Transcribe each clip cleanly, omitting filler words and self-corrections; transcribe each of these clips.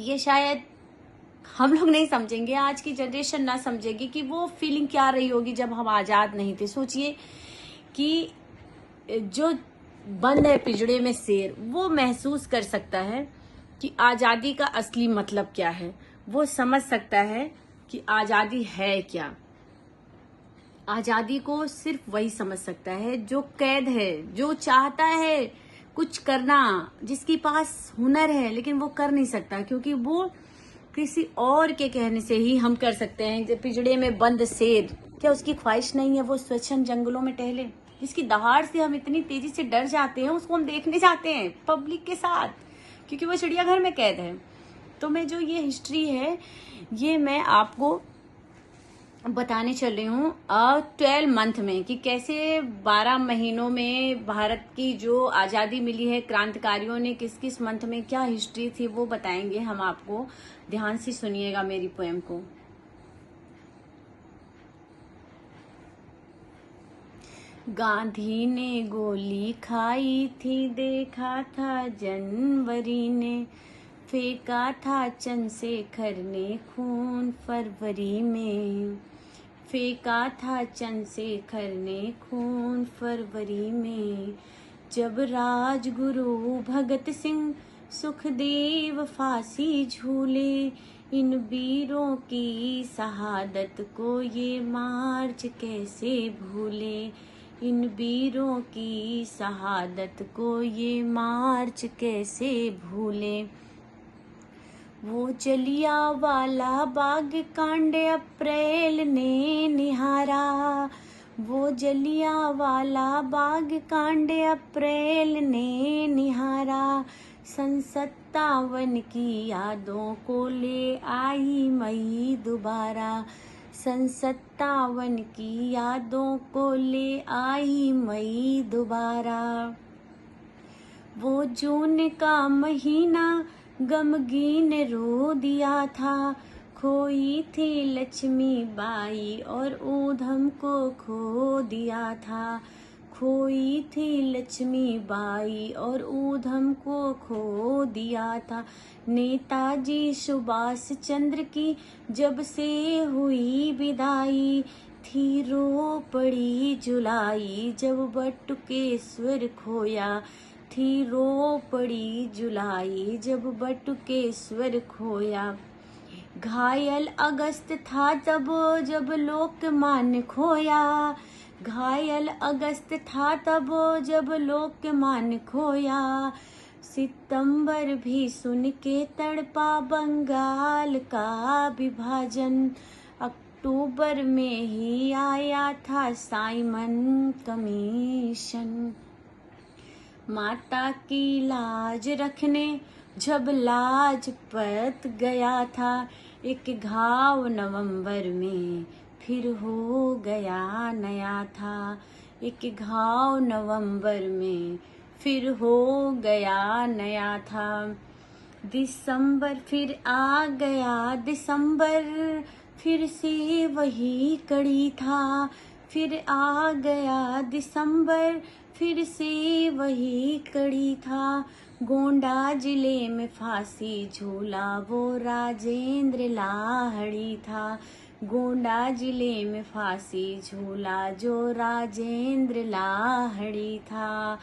ये शायद हम लोग नहीं समझेंगे, आज की जनरेशन ना समझेगी कि वो फीलिंग क्या रही होगी जब हम आजाद नहीं थे। सोचिए कि जो बंद है पिंजड़े में शेर, वो महसूस कर सकता है कि आजादी का असली मतलब क्या है। वो समझ सकता है कि आजादी है क्या। आजादी को सिर्फ वही समझ सकता है जो कैद है, जो चाहता है कुछ करना, जिसके पास हुनर है लेकिन वो कर नहीं सकता, क्योंकि वो किसी और के कहने से ही हम कर सकते हैं। जब पिंजड़े में बंद शेर, क्या उसकी ख्वाहिश नहीं है वो स्वच्छंद जंगलों में टहले? जिसकी दहाड़ से हम इतनी तेजी से डर जाते हैं, उसको हम देखने जाते हैं पब्लिक के साथ, क्योंकि वो चिड़ियाघर में कैद है। तो मैं जो ये हिस्ट्री है, ये मैं आपको बताने चल रही हूँ 12 मंथ में, कि कैसे 12 महीनों में भारत की जो आज़ादी मिली है, क्रांतिकारियों ने किस किस मंथ में क्या हिस्ट्री थी वो बताएंगे हम आपको। ध्यान से सुनिएगा मेरी पोएम को। गांधी ने गोली खाई थी, देखा था जनवरी ने, फेंका था चंद्रशेखर ने खून फरवरी में, फेंका था चंद्रशेखर ने खून फरवरी में। जब राजगुरु भगत सिंह सुखदेव फांसी झूले, इन वीरों की शहादत को ये मार्च कैसे भूले, इन वीरों की शहादत को ये मार्च कैसे भूले। वो जलियांवाला बाग कांड अप्रैल ने निहारा, वो जलियांवाला बाग कांड अप्रैल ने निहारा। सन 57 की यादों को ले आई मई दोबारा, सन 57 की यादों को ले आई मई दोबारा। वो जून का महीना गमगीन रो दिया था, खोई थी लक्ष्मी बाई और ऊधम को खो दिया था, खोई थी लक्ष्मी बाई और ऊधम को खो दिया था। नेताजी सुभाष चंद्र की जब से हुई विदाई, थी रो पड़ी जुलाई जब बटुकेश्वर खोया, थी रो पड़ी जुलाई जब बटुकेश्वर खोया। घायल अगस्त था तब जब लोकमान्य खोया, घायल अगस्त था तब जब लोकमान्य खोया। सितंबर भी सुन के तड़पा बंगाल का विभाजन, अक्टूबर में ही आया था साइमन कमीशन। माता की लाज रखने जब लाजपत गया था, एक घाव नवंबर में फिर हो गया नया था, एक घाव नवंबर में फिर हो गया नया था। दिसंबर फिर आ गया, दिसंबर फिर से वही कड़ी था, फिर आ गया दिसंबर फिर से वही कड़ी था। गोंडा जिले में फांसी झूला वो राजेंद्र लाहड़ी था, गोंडा जिले में फांसी झूला जो राजेंद्र लाहड़ी था।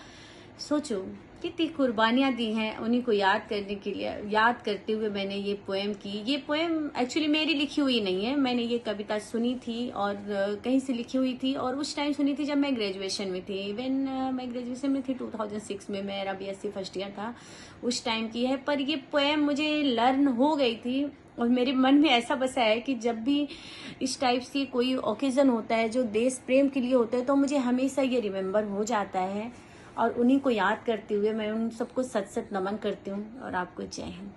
सोचो कितनी कुर्बानियाँ दी हैं उन्हीं को याद करने के लिए, याद करते हुए मैंने ये पोएम की। ये पोएम एक्चुअली मेरी लिखी हुई नहीं है, मैंने ये कविता सुनी थी और कहीं से लिखी हुई थी, और उस टाइम सुनी थी जब मैं ग्रेजुएशन में थी। मैं ग्रेजुएशन में थी 2006 में, मेरा BSc फर्स्ट ईयर था, उस टाइम की है। पर ये पोएम मुझे लर्न हो गई थी और मेरे मन में ऐसा बसा है कि जब भी इस टाइप से कोई ओकेजन होता है जो देश प्रेम के लिए होता है, तो मुझे हमेशा ये रिमेम्बर हो जाता है। और उन्हीं को याद करते हुए मैं उन सबको सत सत नमन करती हूँ। और आपको जय हिंद।